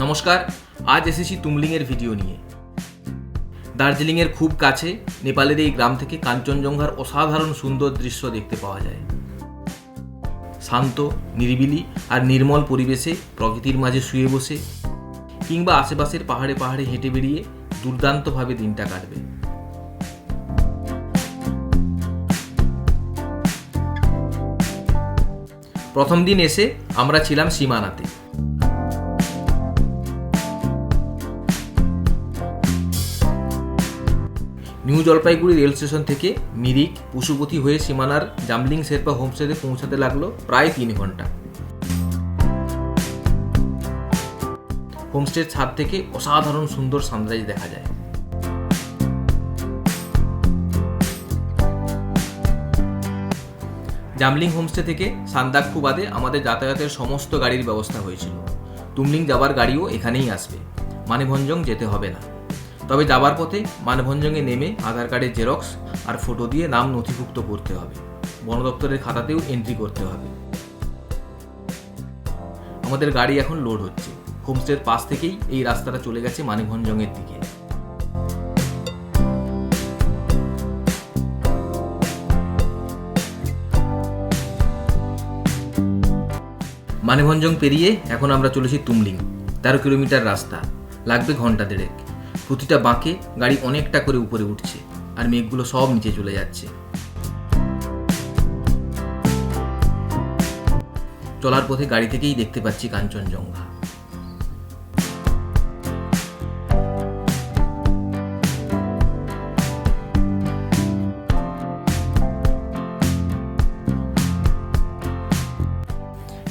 নমস্কার, আজ এসেছি তুমলিংয়ের ভিডিও নিয়ে। দার্জিলিংয়ের খুব কাছে নেপালের এই গ্রাম থেকে কাঞ্চনজঙ্ঘার অসাধারণ সুন্দর দৃশ্য দেখতে পাওয়া যায়। শান্ত, নিরিবিলি আর নির্মল পরিবেশে প্রকৃতির মাঝে শুয়ে বসে কিংবা আশেপাশের পাহাড়ে পাহাড়ে হেঁটে বেরিয়ে দুর্দান্তভাবে দিনটা কাটবে। প্রথম দিন এসে আমরা ছিলাম সীমানাতে। নিউ জলপাইগুড়ি রেল স্টেশন থেকে মিরিক পশুপতি হয়ে সীমানার জামলিং শেরপা হোমস্টেতে পৌঁছাতে লাগলো প্রায় 3 ঘন্টা। হোমস্টের ছাদ থেকে অসাধারণ সুন্দর সানরাইজ দেখা যায়। জামলিং হোমস্টে থেকে সান্দাকফু বাদে আমাদের যাতায়াতের সমস্ত গাড়ির ব্যবস্থা হয়েছিল। তুমলিং যাবার গাড়িও এখানেই আসবে, মানেভঞ্জং যেতে হবে না। তবে যাবার পথে মানেভঞ্জংয়ে নেমে আধার কার্ডের জেরক্স আর ফটো দিয়ে নাম নথিভুক্ত করতে হবে। বন দপ্তরের খাতাতেও এন্ট্রি করতে হবে। আমাদের গাড়ি এখন লোড হচ্ছে। হোমস্টের পাশ থেকেই এই রাস্তাটা চলে গেছে মানেভঞ্জংয়ের দিকে। মানেভঞ্জং পেরিয়ে এখন আমরা চলেছি তুমলিং। 13 কিলোমিটার রাস্তা, লাগবে ঘন্টা দেড়েক। প্রতিটা বাঁকে গাড়ি অনেকটা করে উপরে উঠছে আর মেঘগুলো সব নিচে চলে যাচ্ছে। চলার পথে গাড়ি থেকেই দেখতে পাচ্ছি কাঞ্চনজঙ্ঘা।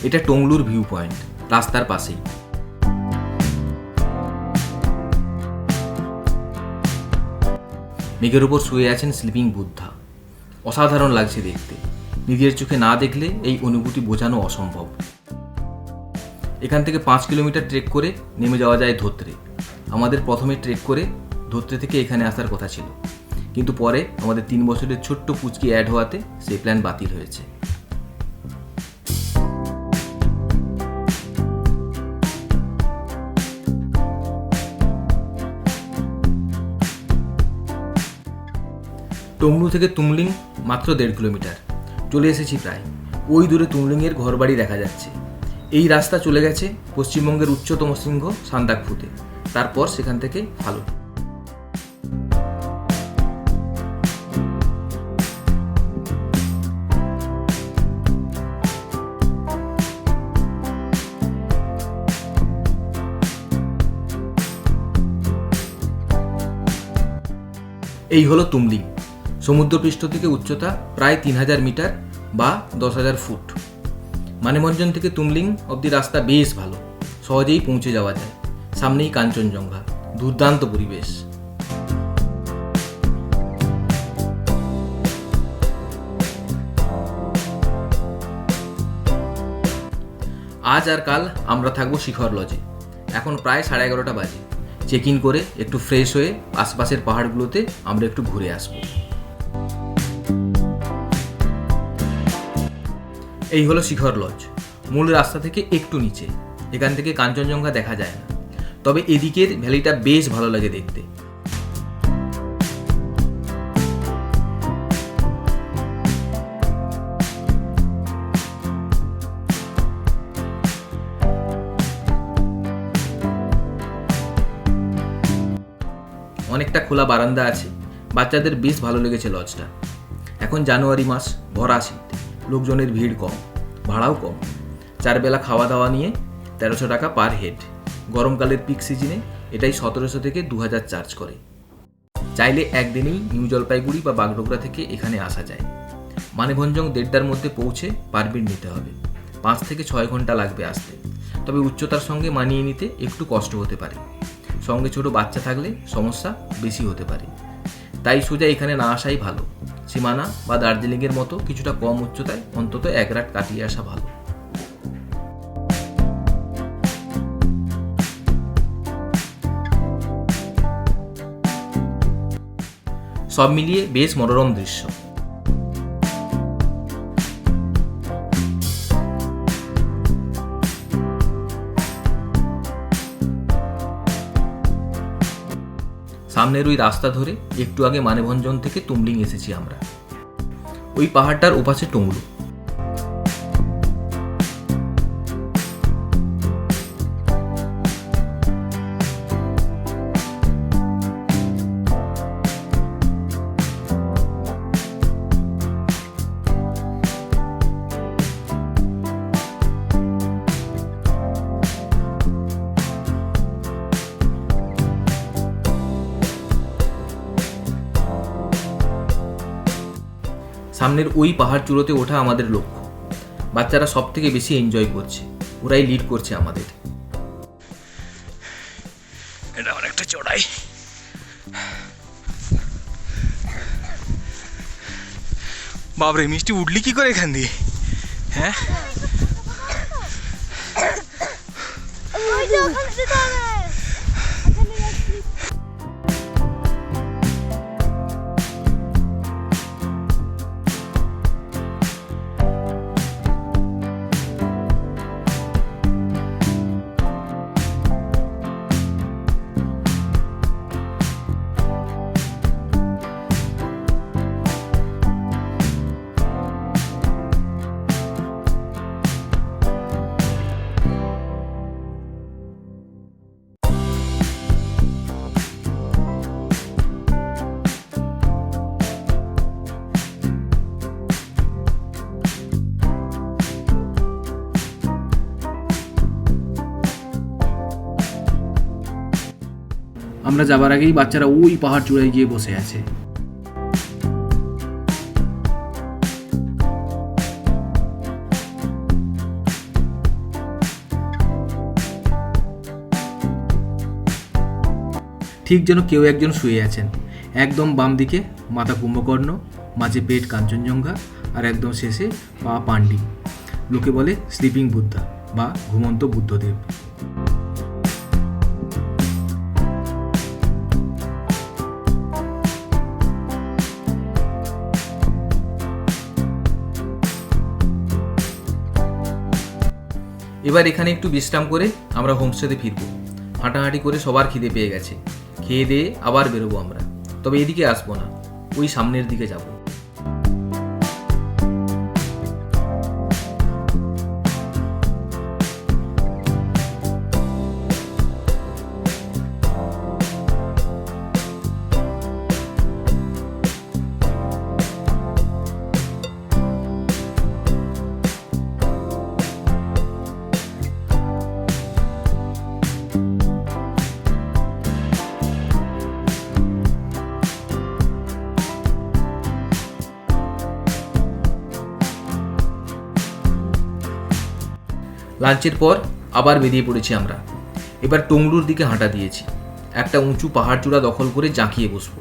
এটা টংলুর ভিউ পয়েন্ট, রাস্তার পাশেই। মেঘের উপর শুয়ে আছেন স্লিপিং বুদ্ধা। অসাধারণ লাগছে দেখতে। নিজের চোখে না দেখলে এই অনুভূতি বোঝানো অসম্ভব। এখান থেকে 5 কিলোমিটার ট্রেক করে নেমে যাওয়া যায় ধোত্রে। আমাদের প্রথমে ট্রেক করে ধোত্রে থেকে এখানে আসার কথা ছিল, কিন্তু পরে আমাদের 3 বছরের ছোট্ট পুচকি অ্যাড হওয়াতে সেই প্ল্যান বাতিল হয়েছে। টংলু থেকে তুমলিং মাত্র 1.5 কিলোমিটার। চলে এসেছি প্রায়। ওই দূরে তুমলিংয়ের ঘরবাড়ি দেখা যাচ্ছে। এই রাস্তা চলে গেছে পশ্চিমবঙ্গের উচ্চতম শৃঙ্গ সান্দাকফুতে, তারপর সেখান থেকে ফালুট। এই হলো তুমলিং। সমুদ্রপৃষ্ঠ থেকে উচ্চতা প্রায় 3000 মিটার বা 10,000 ফুট। মানেভঞ্জন থেকে তুমলিং অবধি রাস্তা বেশ ভালো, সহজেই পৌঁছে যাওয়া যায়। সামনেই কাঞ্চনজঙ্ঘা, দুর্দান্ত পরিবেশ। আজ আর কাল আমরা থাকবো শিখর লজে। এখন প্রায় 11:30 বাজে। চেক ইন করে একটু ফ্রেশ হয়ে আশপাশের পাহাড়গুলোতে আমরা একটু ঘুরে আসব। এই হলো শিখর লজ, মূল রাস্তা থেকে একটু নিচে। এখান থেকে কাঞ্চনজঙ্ঘা দেখা যায় না, তবে এদিকের ভ্যালিটা বেশ ভালো লাগে দেখতে। অনেকটা খোলা বারান্দা আছে। বাচ্চাদের বেশ ভালো লেগেছে লজটা। এখন জানুয়ারি মাস, ভরা শীত, লোকজনের ভিড় কম, ভাড়াও কম। 4 বেলা খাওয়া দাওয়া নিয়ে 1300 টাকা পার হেড। গরমকালের পিক সিজনে এটাই 1700 থেকে 2000 চার্জ করে। চাইলে একদিনেই নিউ জলপাইগুড়ি বা বাগডোগরা থেকে এখানে আসা যায়। মানেভঞ্জং 1:30টার মধ্যে পৌঁছে পারমিট নিতে হবে। 5 থেকে 6 ঘন্টা লাগবে আসতে। তবে উচ্চতার সঙ্গে মানিয়ে নিতে একটু কষ্ট হতে পারে। সঙ্গে ছোট বাচ্চা থাকলে সমস্যা বেশি হতে পারে। তাই সোজা এখানে না আসাই ভালো। সীমানা বা দার্জিলিংয়ের মতো কিছুটা কম উচ্চতায় অন্তত 1 রাত কাটিয়ে আসা ভালো। সব মিলিয়ে বেশ মনোরম দৃশ্য। সামনের ওই রাস্তা ধরে একটু আগে মানেভঞ্জন থেকে তুমলিং এসেছি আমরা। ওই পাহাড়টার ওপাশে টুংলু। সামনের ওই পাহাড় চূড়োতে ওঠা আমাদের লক্ষ্য। বাচ্চারা সব থেকে বেশি এনজয় করছে, ওরাই লিড করছে আমাদের। এটা অনেকটা চড়াই। বাবরে, মিষ্টি উঠলি কি করে এখান দিয়ে? হ্যাঁ, আমরা যাবার আগেই বাচ্চারা ওই পাহাড় চূড়ায় গিয়ে বসে আছে। ঠিক যেন কেউ একজন শুয়ে আছেন। একদম বাম দিকে মাথা কুম্ভকর্ণ, মাঝে পেট কাঞ্চনজঙ্ঘা, আর একদম শেষে পা পাণ্ডি। লোকে বলে স্লিপিং বুদ্ধা বা ঘুমন্ত বুদ্ধদেব। এবার এখানে একটু বিশ্রাম করে আমরা হোমস্টেতে ফিরবো। হাঁটাহাঁটি করে সবার খিদে পেয়ে গেছে। খেয়ে দিয়ে আবার বেরোবো আমরা। তবে এদিকে আসবো না, ওই সামনের দিকে যাব। লাঞ্চের পর আবার বেরিয়ে পড়েছি আমরা। এবার টুংলুর দিকে হাঁটা দিয়েছি। একটা উঁচু পাহাড় চূড়া দখল করে জাঁকিয়ে বসবো।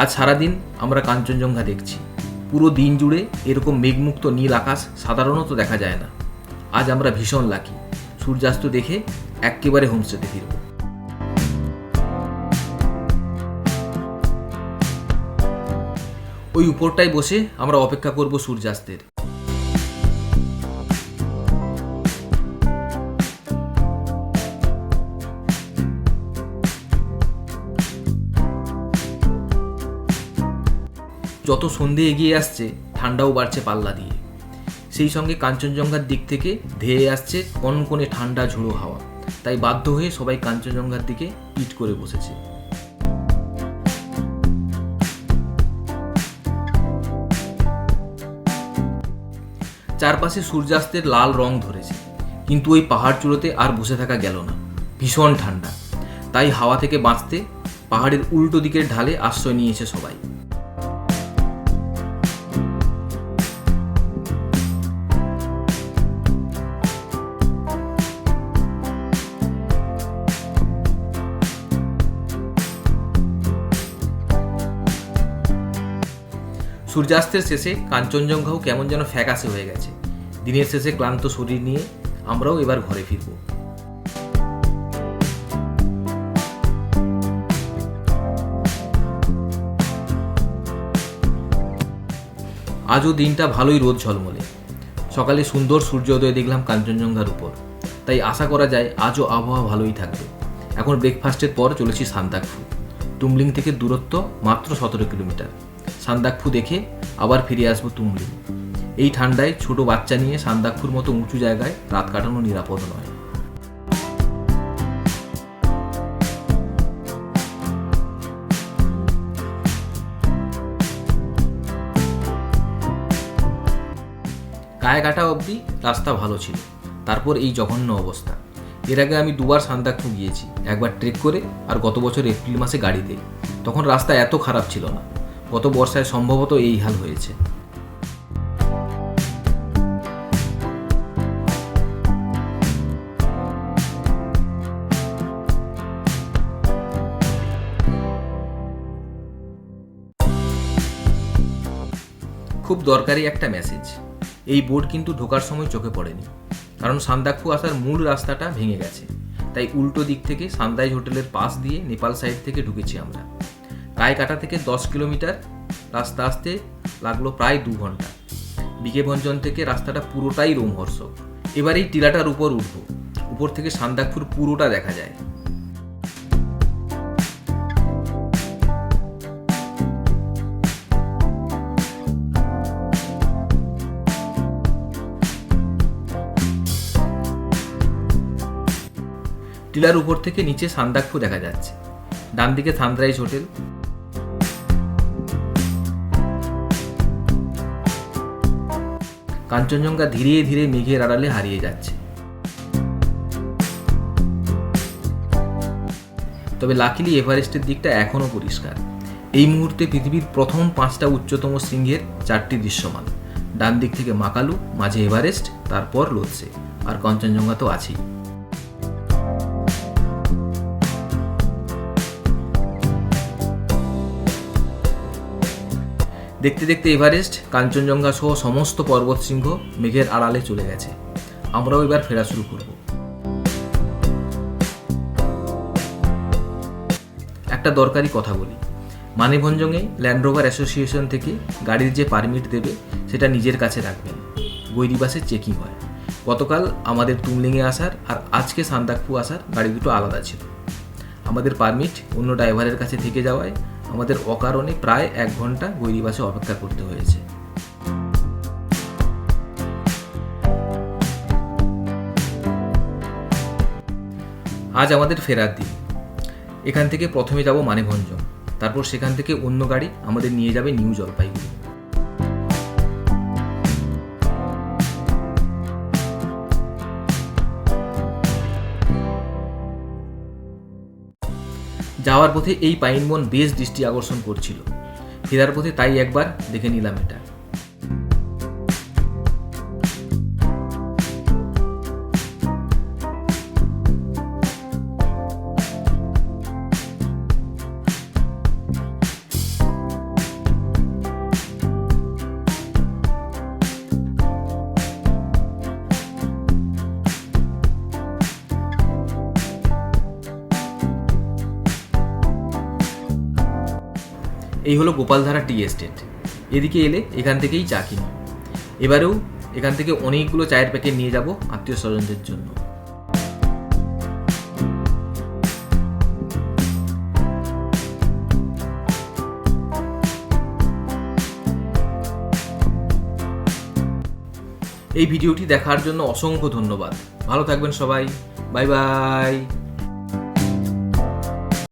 আজ সারাদিন আমরা কাঞ্চনজঙ্ঘা দেখছি। পুরো দিন জুড়ে এরকম মেঘমুক্ত নীল আকাশ সাধারণত দেখা যায় না। আজ আমরা ভীষণ লাকি। সূর্যাস্ত দেখে একেবারে হোমস্টেতে ফিরব। ওই উপরটায় বসে আমরা অপেক্ষা করব সূর্যাস্তের। যত সন্ধে এগিয়ে আসছে ঠান্ডাও বাড়ছে পাল্লা দিয়ে। সেই সঙ্গে কাঞ্চনজঙ্ঘার দিক থেকে ধেয়ে আসছে কনকনে ঠান্ডা ঝোড়ো হাওয়া। তাই বাধ্য হয়ে সবাই কাঞ্চনজঙ্ঘার দিকে পিঠ করে বসেছে। চারপাশে সূর্যাস্তের লাল রং ধরেছে, কিন্তু ওই পাহাড় চূড়োতে আর বসে থাকা গেল না। ভীষণ ঠান্ডা। তাই হাওয়া থেকে বাঁচতে পাহাড়ের উল্টো দিকের ঢালে আশ্রয় নিয়েছে সবাই। সূর্যাস্তের শেষে কাঞ্চনজঙ্ঘাও কেমন যেন ফ্যাকাশে হয়ে গেছে। দিনের শেষে ক্লান্ত শরীর নিয়ে আমরাও এবার ঘরে ফিরব। আজও দিনটা ভালোই রোদ ঝলমলে। সকালে সুন্দর সূর্যোদয় দেখলাম কাঞ্চনজঙ্ঘার উপর। তাই আশা করা যায় আজও আবহাওয়া ভালোই থাকবে। এখন ব্রেকফাস্টের পর চলেছি সান্দাকফু। তুমলিং থেকে দূরত্ব মাত্র 17 কিলোমিটার। সান্দাকফু দেখে আবার ফিরে আসবো তুমলিং। এই ঠান্ডায় ছোট বাচ্চা নিয়ে সান্দাকফুর মতো উঁচু জায়গায় রাত কাটানো নিরাপদ নয়। কায়াকাটা অবধি রাস্তা ভালো ছিল, তারপর এই জঘন্য অবস্থা। এর আগে আমি 2 বার সান্দাকফু গিয়েছি, একবার ট্রেক করে আর গত বছর এপ্রিল মাসে গাড়িতে। তখন রাস্তা এত খারাপ ছিল না। গত বর্ষায় সম্ভবত এই হাল হয়েছে। খুব দরকারি একটা মেসেজ। এই বোর্ড কিন্তু ঢোকার সময় চোখে পড়েনি, কারণ সান্দাকফু আসার মূল রাস্তাটা ভেঙে গেছে। তাই উল্টো দিক থেকে সান্দাইজ হোটেলের পাশ দিয়ে নেপাল সাইড থেকে ঢুকেছি আমরা। কায়কাটা থেকে 10 কিলোমিটার রাস্তা আসতে লাগলো প্রায় 2 ঘন্টা। বিকেভঞ্জন থেকে রাস্তাটা পুরোটাই রোমহর্ষক। এবার এই টিলাটার উপর উঠব। উপর থেকে সান্দাকফুর পুরোটা দেখা যায়। টিলার উপর থেকে নিচে সান্দাকফু দেখা যাচ্ছে। ডান দিকে সানরাইজ হোটেল। কাঞ্চনজঙ্ঘা ধীরে ধীরে মেঘের আড়ালে হারিয়ে যাচ্ছে। তবে লাকিলি এভারেস্টের দিকটা এখনো পরিষ্কার। এই মুহূর্তে পৃথিবীর প্রথম 5টা উচ্চতম শৃঙ্গের 4টি দৃশ্যমান। ডান দিক থেকে মাকালু, মাঝে এভারেস্ট, তারপর লোৎসে, আর কাঞ্চনজঙ্ঘা তো আছেই। দেখতে দেখতে এভারেস্ট, কাঞ্চনজঙ্ঘা সহ সমস্ত পর্বতশৃঙ্গ মেঘের আড়ালে চলে গেছে। আমরাও এবার ফেরা শুরু করব। একটা দরকারি কথা বলি, মানেভঞ্জনে ল্যান্ড রোভার অ্যাসোসিয়েশন থেকে গাড়ির যে পারমিট দেবে সেটা নিজের কাছে রাখবেন। গৈরিবাসে চেকিং হয়। গতকাল আমাদের তুমলিংয়ে আসার আর আজকে সান্দাকফু আসার গাড়ি দুটো আলাদা ছিল। আমাদের পারমিট অন্য ড্রাইভারের কাছে থেকে যাওয়ায় আমাদের অকারণে প্রায় 1 ঘন্টা গৈরিবাসে অপেক্ষা করতে হয়েছে। আজ আমাদের ফেরার দিন। এখান থেকে প্রথমে যাব মানেভঞ্জন, তারপর সেখান থেকে অন্য গাড়ি আমাদের নিয়ে যাবে নিউ জলপাইগুড়ি। যাওয়ার পথে এই পাইন বন বেশ দৃষ্টি আকর্ষণ করছিল। ফেরার পথে তাই একবার দেখে নিলাম এটা। এই হলো গোপালধারা টি এস্টেট। এদিকে এলে এখান থেকেই চা কিনি। এবারেও এখান থেকে অনেকগুলো চায়ের প্যাকেট নিয়ে যাব আত্মীয় স্বজনদের জন্য। এই ভিডিওটি দেখার জন্য অসংখ্য ধন্যবাদ। ভালো থাকবেন সবাই। Bye bye.